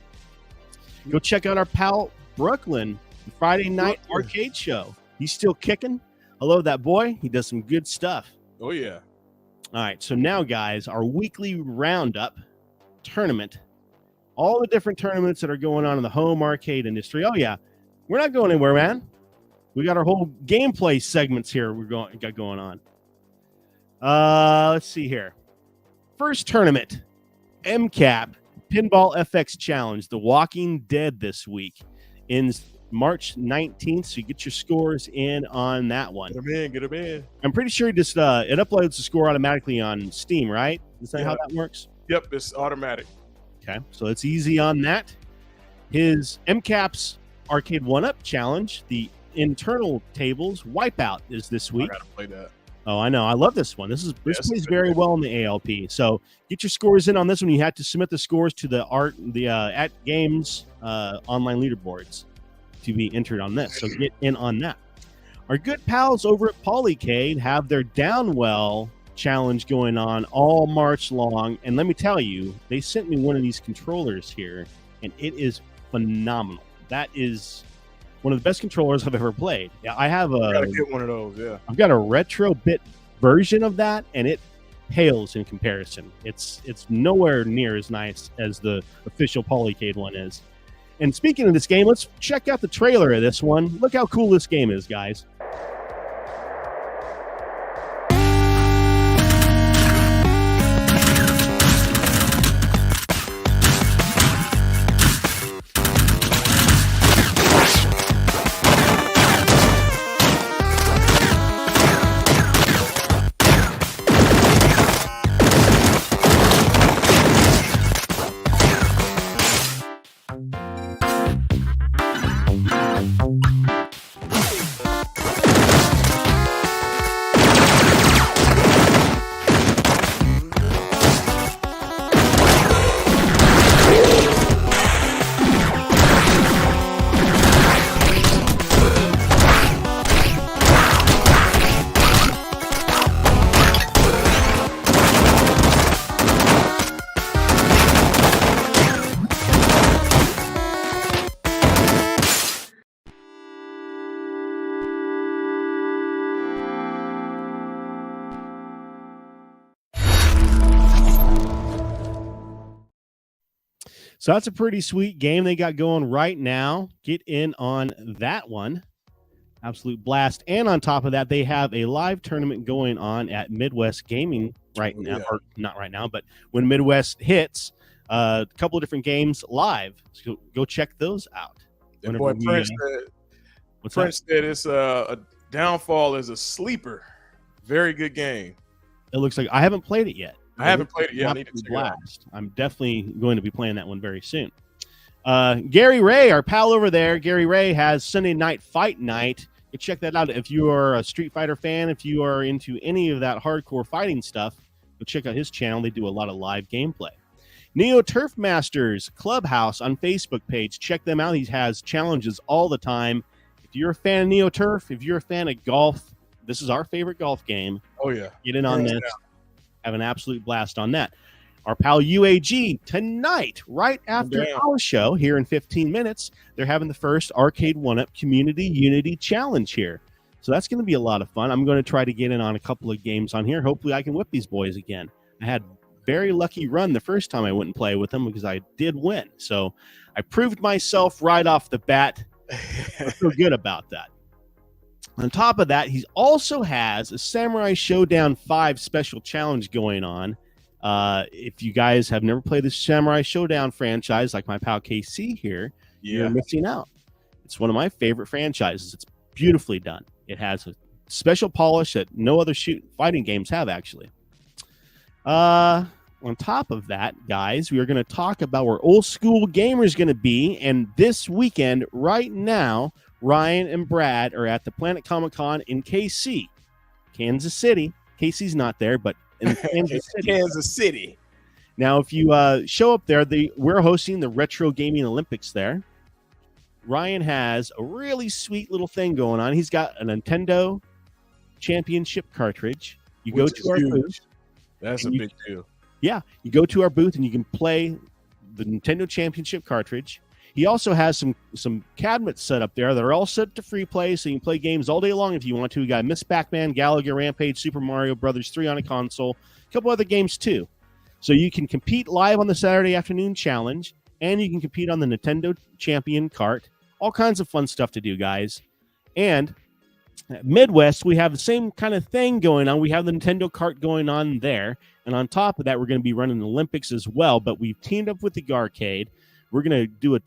Go check out our pal Brooklyn, the Friday night arcade show. He's still kicking. I love that boy. He does some good stuff. Oh, yeah. All right, so now, guys, our weekly roundup tournament. All the different tournaments that are going on in the home arcade industry. Oh, yeah. We're not going anywhere, man. We got our whole gameplay segments here got going on. Let's see here. First tournament, MCAP, Pinball FX Challenge, The Walking Dead this week. Ends March 19th, so you get your scores in on that one. Get them in. I'm pretty sure it uploads the score automatically on Steam, right? Is that how that works? Yep, it's automatic. Okay, so it's easy on that. His MCAP's Arcade 1-Up Challenge, the internal tables Wipeout is this week. I gotta play that. Oh, I know. I love this one. This plays very well in the ALP. So get your scores in on this one. You have to submit the scores to the at Games online leaderboards to be entered on this. So get in on that. Our good pals over at Polycade have their Downwell challenge going on all March long. And let me tell you, they sent me one of these controllers here, and it is phenomenal. That is one of the best controllers I've ever played. Yeah, I gotta get one of those. Yeah, I've got a retro bit version of that, and it pales in comparison. It's nowhere near as nice as the official Polycade one is. And speaking of this game, let's check out the trailer of this one. Look how cool this game is, guys. So that's a pretty sweet game they got going right now. Get in on that one. Absolute blast. And on top of that, they have a live tournament going on at Midwest Gaming right now. Or not right now, but when Midwest hits, a couple of different games live. So go check those out. And boy, Prince said it's a Downfall is a sleeper. Very good game. It looks like I haven't played it yet. I haven't played it yet. I need to check it out. I'm definitely going to be playing that one very soon. Gary Ray, our pal over there, Gary Ray has Sunday Night Fight Night. You check that out. If you are a Street Fighter fan, if you are into any of that hardcore fighting stuff, go check out his channel. They do a lot of live gameplay. Neo Turf Masters Clubhouse on Facebook page. Check them out. He has challenges all the time. If you're a fan of Neo Turf, if you're a fan of golf, this is our favorite golf game. Oh, yeah. Get in on this. Have an absolute blast on that. Our pal UAG tonight, right after our show here in 15 minutes, they're having the first Arcade 1-Up Community Unity Challenge here. So that's going to be a lot of fun. I'm going to try to get in on a couple of games on here. Hopefully I can whip these boys again. I had a very lucky run the first time I went and played with them because I did win. So I proved myself right off the bat. I feel good about that. On top of that, he also has a Samurai Showdown 5 special challenge going on. If you guys have never played the Samurai Showdown franchise, like my pal KC here, you're missing out. It's one of my favorite franchises. It's beautifully done. It has a special polish that no other fighting games have, actually. On top of that, guys, we are going to talk about where Old School Gamer is going to be. And this weekend, right now, Ryan and Brad are at the Planet Comic-Con in KC, Kansas City. KC's not there, but in Kansas City. Now, if you show up there, we're hosting the Retro Gaming Olympics there. Ryan has a really sweet little thing going on. He's got a Nintendo Championship cartridge. You go to our booth. That's a big deal. Yeah, you go to our booth and you can play the Nintendo Championship cartridge. He also has some cabinets set up there that are all set to free play, so you can play games all day long if you want to. You got Miss Pac-Man, Galaga, Rampage, Super Mario Brothers 3 on a console, a couple other games too. So you can compete live on the Saturday afternoon challenge, and you can compete on the Nintendo Champion cart. All kinds of fun stuff to do, guys. And at Midwest, we have the same kind of thing going on. We have the Nintendo cart going on there. And on top of that, we're going to be running the Olympics as well. But we've teamed up with the Garcade. We're going to do a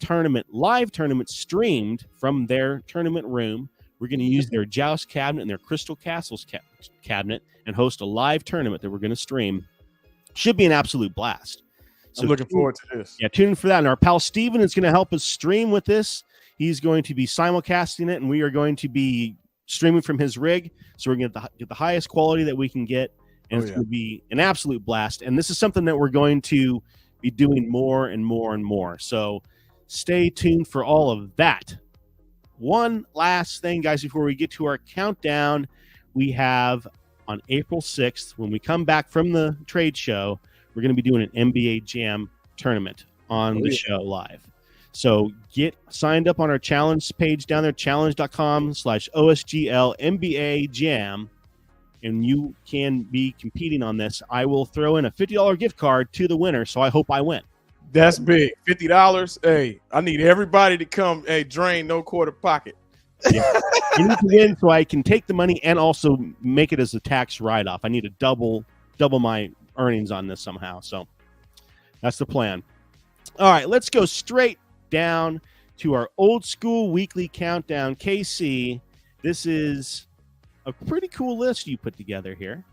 live tournament streamed from their tournament room. We're going to use their Joust cabinet and their Crystal Castles cabinet and host a live tournament that we're going to stream. Should be an absolute blast. So I'm looking forward to this. Yeah, tune in for that. And our pal Steven is going to help us stream with this. He's going to be simulcasting it, and we are going to be streaming from his rig. So we're going to get the highest quality that we can get, and it's going to be an absolute blast. And this is something that we're going to be doing more and more and more. So stay tuned for all of that. One last thing, guys, before we get to our countdown, we have on April 6th, when we come back from the trade show, we're going to be doing an NBA Jam tournament on the show live. So get signed up on our challenge page down there, challenge.com/OSGL NBA Jam, and you can be competing on this. I will throw in a $50 gift card to the winner, so I hope I win. That's big. $50. Hey, I need everybody to come. Hey, drain no quarter pocket. Yeah. You need to win so I can take the money and also make it as a tax write-off. I need to double my earnings on this somehow. So that's the plan. All right, let's go straight down to our old school weekly countdown. KC, this is a pretty cool list you put together here.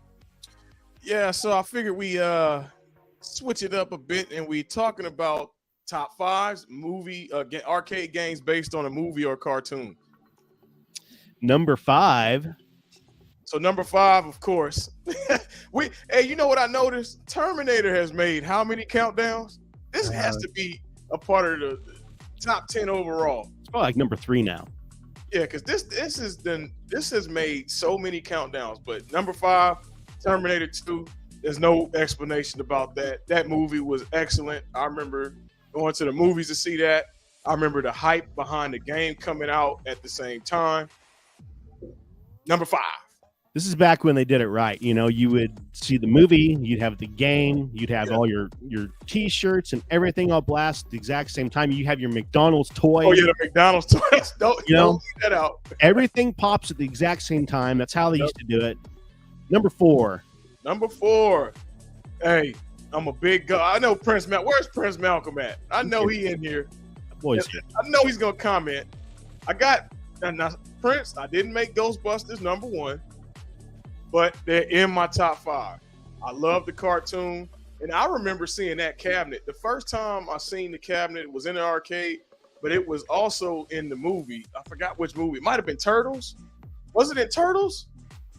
Yeah, so I figured we switch it up a bit, and we talking about top fives, arcade games based on a movie or cartoon. Number 5. So number 5, of course. Hey, you know what I noticed? Terminator has made how many countdowns? This has to be a part of the top 10 overall. It's probably like number 3 now. Yeah, because this has made so many countdowns. But number 5, Terminator 2. There's no explanation about that. That movie was excellent. I remember going to the movies to see that. I remember the hype behind the game coming out at the same time. Number 5. This is back when they did it right. You know, you would see the movie, you'd have the game, you'd have all your T-shirts and everything all blast at the exact same time. You have your McDonald's toys. Oh, yeah, the McDonald's toys. Don't leave that out. Everything pops at the exact same time. That's how they used to do it. Number 4. Number 4. Hey, I'm a big guy. I know Prince Malcolm. Where's Prince Malcolm at? I know he in here. Boys, I know he's going to comment. I got Prince. I didn't make Ghostbusters number 1. But they're in my top 5. I love the cartoon. And I remember seeing that cabinet. The first time I seen the cabinet was in the arcade, but it was also in the movie. I forgot which movie. It might have been Turtles. Was it in Turtles?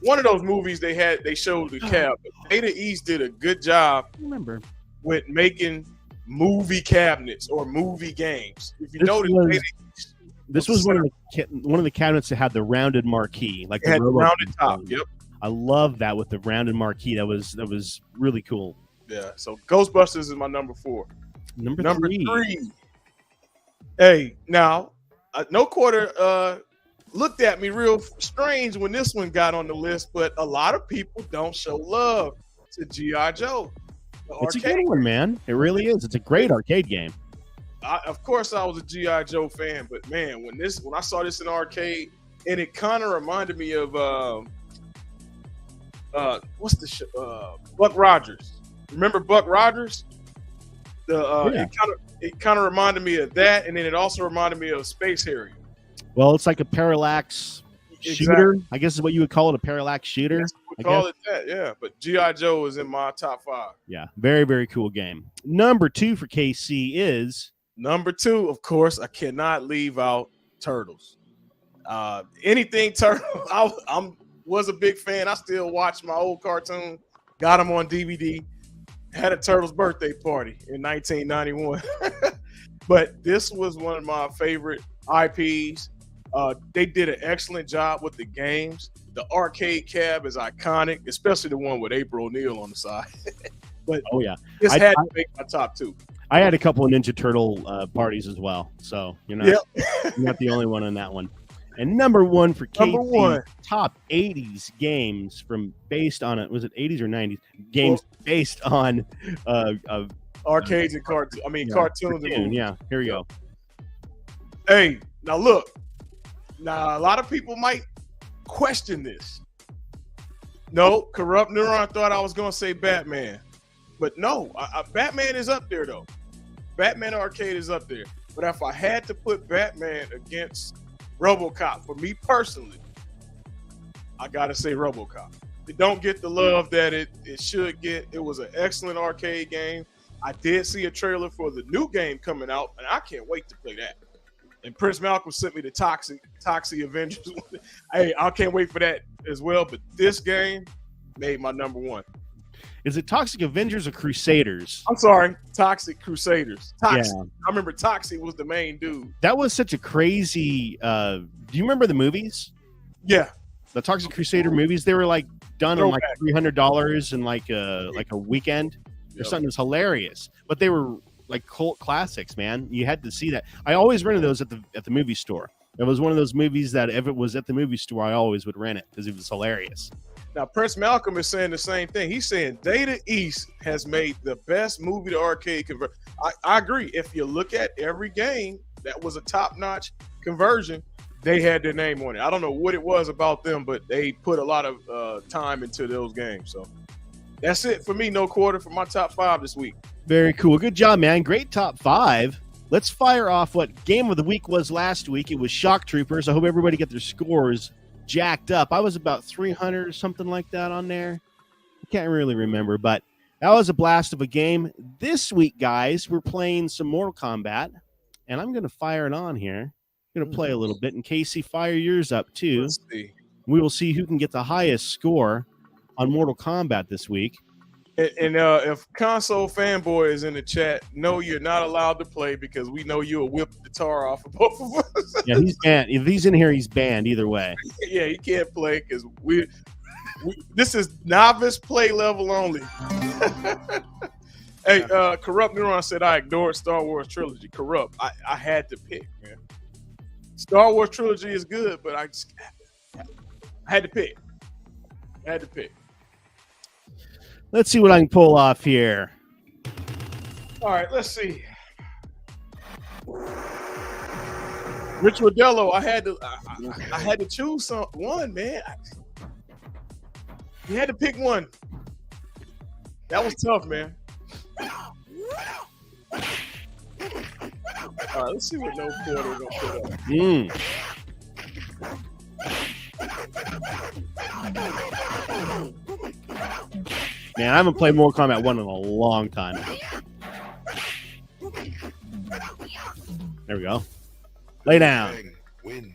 One of those movies they showed the cabinet. Ada East did a good job with making movie cabinets or movie games. If you notice, this was one of the cabinets that had the rounded marquee. It had the rounded top. Yep. I love that with the rounded marquee. That was really cool. Yeah. So Ghostbusters is my number 4. Number Number three. 3. Hey, now, No Quarter looked at me real strange when this one got on the list, but a lot of people don't show love to G.I. Joe. It's a good one, man. It really is. It's a great arcade game. Of course, I was a G.I. Joe fan, but man, when I saw this in arcade, and it kind of reminded me of what's the Buck Rogers. Remember Buck Rogers? It kind of reminded me of that, and then it also reminded me of Space Harrier. Well, it's like a parallax shooter. I guess is what you would call it, a parallax shooter. We call it that, yeah. But G.I. Joe is in my top 5. Yeah, very, very cool game. Number 2 for KC is number 2. Of course, I cannot leave out Turtles. Anything Turtles. I was a big fan. I still watch my old cartoon. Got them on DVD. Had a Turtles birthday party in 1991. But this was one of my favorite IPs. They did an excellent job with the games. The arcade cab is iconic, especially the one with April O'Neil on the side. But this had to make my top 2. I had a couple of Ninja Turtle parties as well, so you're not the only one on that one. And number 1 for KC, top 80s games based on it. Was it 80s or 90s games based on arcades and cartoons? Cartoons. Yeah, here we go. Hey, now look. Now a lot of people might question this. No, Corrupt Neuron thought I was going to say Batman, but no, Batman is up there though. Batman Arcade is up there. But if I had to put Batman against RoboCop, for me personally, I gotta say RoboCop. It don't get the love that it should get. It was an excellent arcade game. I did see a trailer for the new game coming out, and I can't wait to play that. And Prince Malcolm sent me the Toxic Avengers. Hey, I can't wait for that as well. But this game made my number 1. Is it Toxic Avengers or Crusaders? I'm sorry, Toxic Crusaders. Toxic. Yeah. I remember Toxic was the main dude. That was such a crazy. Do you remember the movies? Yeah, the Toxic Crusader movies. They were like done on like $300 in like a weekend or something. It was hilarious, but they were like cult classics, man. You had to see that. I always rented those at the movie store. It was one of those movies that if it was at the movie store, I always would rent it because it was hilarious. Now, Prince Malcolm is saying the same thing. He's saying Data East has made the best movie to arcade convert. I agree. If you look at every game that was a top-notch conversion, they had their name on it. I don't know what it was about them, but they put a lot of time into those games. So that's it for me. No Quarter for my top 5 this week. Very cool. Good job, man. Great top 5. Let's fire off what game of the week was last week. It was Shock Troopers. I hope everybody got their scores jacked up. I was about 300 or something like that on there. I can't really remember, but that was a blast of a game. This week, guys, we're playing some Mortal Kombat, and I'm going to fire it on here. I'm going to play a little bit. And Casey, fire yours up too. Let's see. We will see who can get the highest score on Mortal Kombat this week. And if Console Fanboy is in the chat, no, you're not allowed to play because we know you'll whip the tar off of both of us. Yeah, he's banned. If he's in here, he's banned either way. Yeah, he can't play because we this is novice play level only. Hey, Corrupt Neuron said I ignored Star Wars Trilogy. Corrupt. I had to pick, man. Star Wars Trilogy is good, but I had to pick. Let's see what I can pull off here. All right, let's see. Rich Rodello, I had to choose one, man. You had to pick one. That was tough, man. All right, let's see what No Quarter is gonna put up. Man, I haven't played Mortal Kombat 1 in a long time. There we go. Lay down. Win.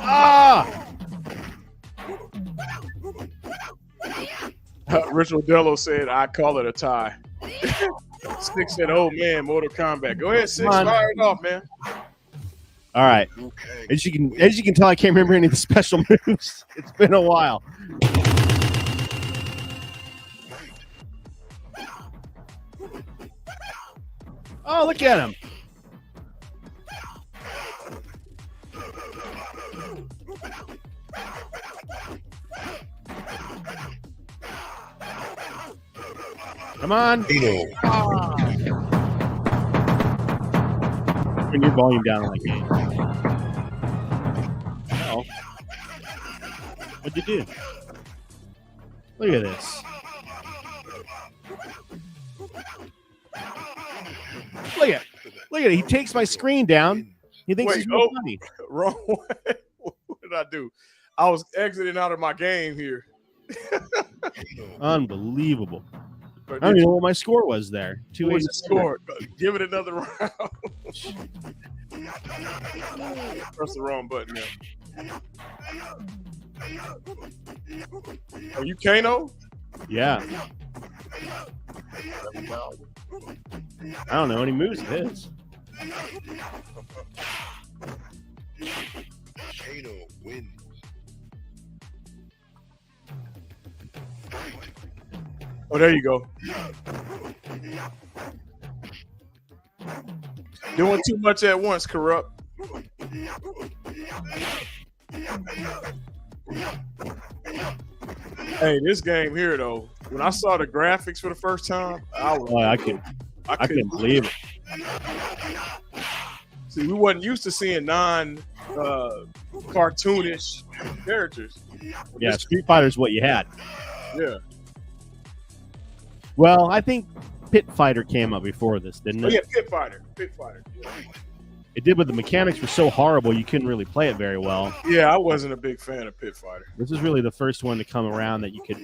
Ah! Rich Rodello said, I call it a tie. Six said, "Oh man, Mortal Kombat." Go ahead, Six. Come on. Fire it off, man. All right. As you can tell, I can't remember any of the special moves. It's been a while. Oh, look at him. Come on. Turn your volume down like that. Oh. What'd you do? Look at this. Look at it. He takes my screen down. He thinks he's real funny. Wrong way. What did I do? I was exiting out of my game here. Unbelievable. I don't even know what my score was there. 280 score. Give it another round. Press the wrong button now. Are you Kano? Yeah. I don't know any moves of his. Kano wins. Oh, there you go. Doing too much at once, Corrupt. Hey, this game here, though, when I saw the graphics for the first time, I couldn't believe it. See, we wasn't used to seeing cartoonish characters. Yeah, Street Fighter's what you had. Yeah. Well, I think Pit Fighter came up before this, didn't it? Oh, yeah, Pit Fighter. Yeah. It did, but the mechanics were so horrible you couldn't really play it very well. Yeah, I wasn't a big fan of Pit Fighter. This is really the first one to come around that you could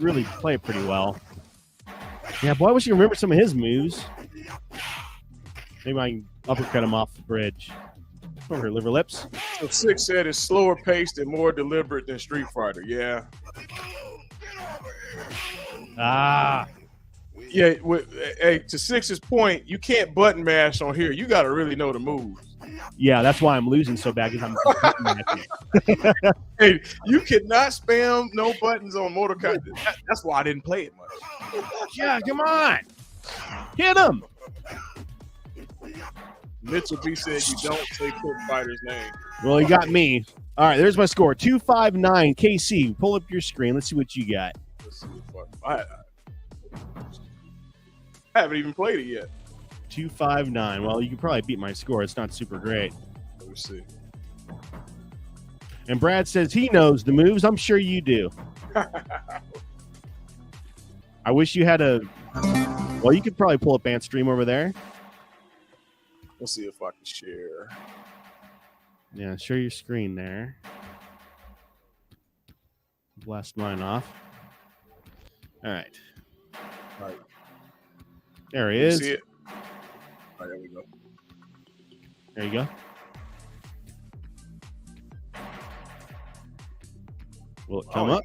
really play it pretty well. Yeah, boy, I wish you remember some of his moves. Maybe I can uppercut him off the bridge. Over here, liver lips. So Six said it's slower paced and more deliberate than Street Fighter. Yeah. Ah. Yeah, hey, to Six's point, you can't button mash on here. You got to really know the moves. Yeah, that's why I'm losing so bad because I'm button mashing. Hey, you cannot spam no buttons on Mortal Kombat. That's why I didn't play it much. Yeah, come on. Hit him. Mitchell B said you don't say Pit Fighter's name. Well, he got me. All right, there's my score. 259. KC, pull up your screen. Let's see what you got. Let's see I haven't even played it yet. 259. Well, you can probably beat my score. It's not super great. Let me see. And Brad says he knows the moves. I'm sure you do. I wish you had a... Well, you could probably pull up Ant Stream over there. Let's see if I can share. Yeah, share your screen there. Blast mine off. All right. All right. There he is. See it? All right, there we go. There you go. Will it come up?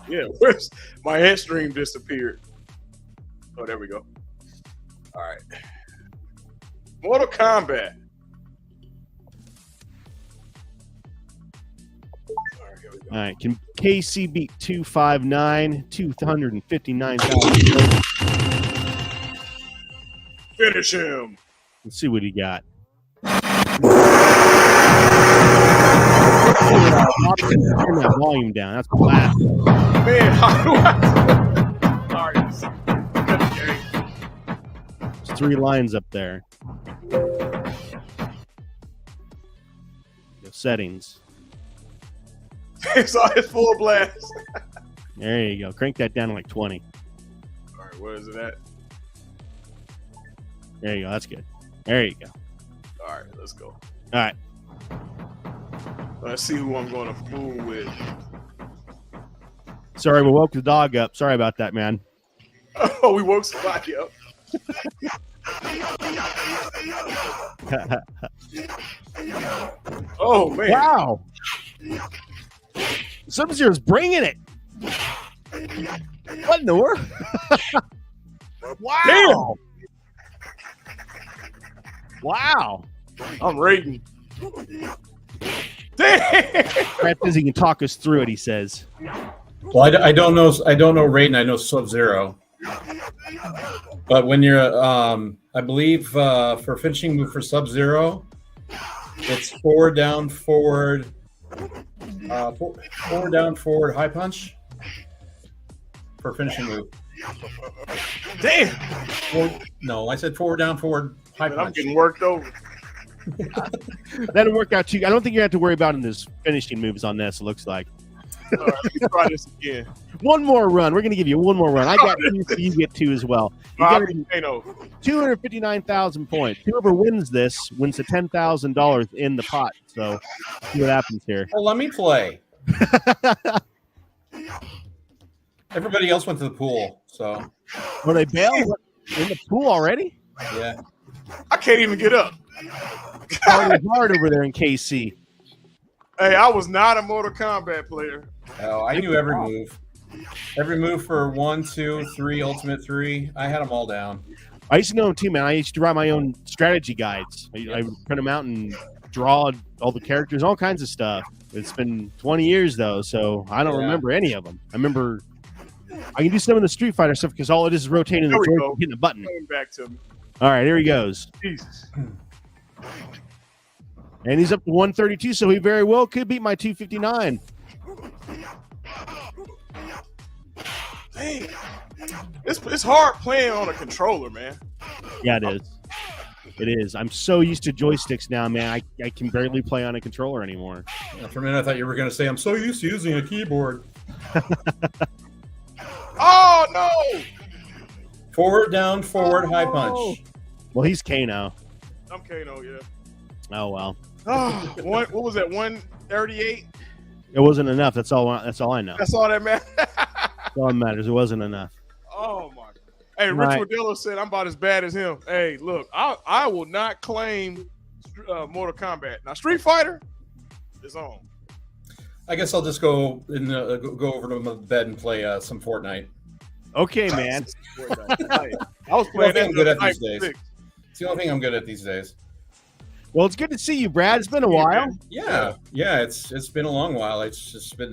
Yeah, where's my head stream disappeared? Oh, there we go. All right. Mortal Kombat. All right. Can KC beat 259? 259,000. Finish him. Let's see what he got. Turn that volume down. That's black. Man, how do I? All right. There's 3 lines up there. The settings. It's full blast. There you go. Crank that down to like 20. All right, where is it at? There you go. That's good. There you go. All right, let's go. All right. Let's see who I'm going to fool with. Sorry, we woke the dog up. Sorry about that, man. Oh, we woke somebody up. Oh, man. Wow. Sub-Zero's bringing it. What in the world? Wow. Wow. I'm rating. Damn. Brad says he can talk us through it, he says. Well, I don't know Raiden. I know Sub-Zero. But when you're, I believe for finishing move for Sub-Zero, it's forward, down, forward, forward, down, forward, high punch for finishing move. Damn. Well, no, I said forward, down, forward, high punch. I'm getting worked over. That'll work out too. I don't think you have to worry about in this finishing moves on this, it looks like. All right, let me try this again. One more run. We're going to give you one more run. I got two, so you get two as well. You got 259,000 points. Whoever wins this wins the $10,000 in the pot. So see what happens here. Well, let me play. Everybody else went to the pool, so. Were they bail in the pool already? Yeah. I can't even get up. Hard over there in KC. Hey, I was not a Mortal Kombat player. Oh, I knew every move. Every move for 1, 2, 3, Ultimate 3. I had them all down. I used to know them too, man. I used to write my own strategy guides. I would print them out and draw all the characters, all kinds of stuff. It's been 20 years, though, so I don't remember any of them. I remember I can do some of the Street Fighter stuff because all it is rotating the joystick and hitting a button. Coming back to me. All right, here he goes. Jesus. And he's up to 132, so he very well could beat my 259. Dang. It's hard playing on a controller, man. Yeah, it is. It is. I'm so used to joysticks now, man. I can barely play on a controller anymore. For a minute, I thought you were going to say, I'm so used to using a keyboard. Oh, no! Forward, down, forward, high punch. Well, he's Kano. I'm Kano, yeah. Oh, well. Oh, what was that, 138? It wasn't enough. That's all I know. That's all that matters. That's all that matters. It wasn't enough. Oh, my God. Hey, Rich Rodello said I'm about as bad as him. Hey, look, I will not claim Mortal Kombat. Now, Street Fighter is on. I guess I'll just go over to my bed and play some Fortnite. Okay, man. I was playing that good at these days. It's the only thing I'm good at these days. Well, it's good to see you, Brad. It's been a while. Yeah. It's been a long while. It's just been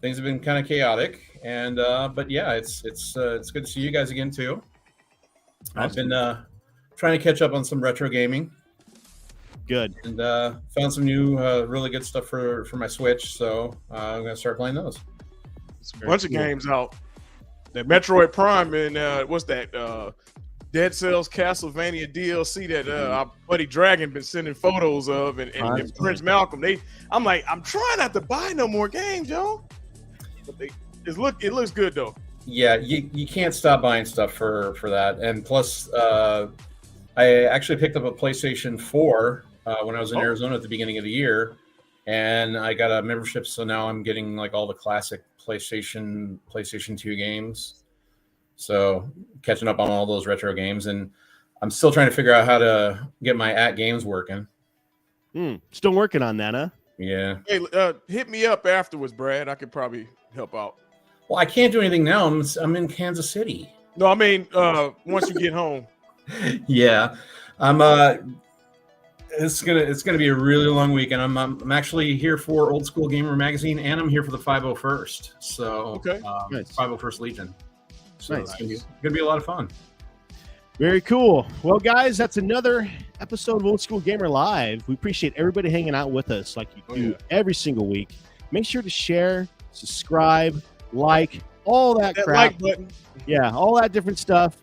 things have been kind of chaotic, and but yeah, it's good to see you guys again too. Awesome. I've been trying to catch up on some retro gaming. Good. And found some new really good stuff for my Switch, so I'm gonna start playing those. There's a bunch of games out. That Metroid Prime and what's that? Dead Cells Castlevania DLC that our buddy Dragon been sending photos of, and Prince Malcolm. I'm like, I'm trying not to buy no more games, yo. But it looks good though. Yeah, you can't stop buying stuff for that, and plus, I actually picked up a PlayStation 4 when I was in Arizona at the beginning of the year, and I got a membership, so now I'm getting like all the classic PlayStation 2 games. So catching up on all those retro games, and I'm still trying to figure out how to get my @games working. Still working on that, huh? Yeah. Hey, hit me up afterwards, Brad. I could probably help out. Well, I can't do anything now. I'm in Kansas City. No, I mean once you get home. Yeah, It's gonna be a really long week, and I'm actually here for Old School Gamer Magazine, and I'm here for the 501st. So nice. 501st Legion. So nice. It's gonna be a lot of fun. Very cool. Well, guys, that's another episode of Old School Gamer Live. We appreciate everybody hanging out with us like you do every single week. Make sure to share, subscribe, like, all that crap. Like button. Yeah, all that different stuff.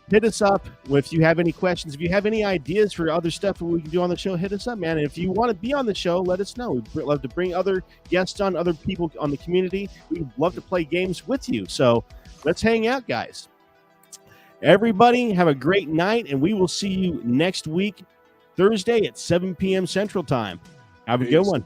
Hit us up if you have any questions. If you have any ideas for other stuff that we can do on the show, hit us up, man. And if you want to be on the show, let us know. We'd love to bring other guests on, other people on the community. We'd love to play games with you. So let's hang out, guys. Everybody have a great night, and we will see you next week, Thursday at 7 p.m. Central Time. Have a good one.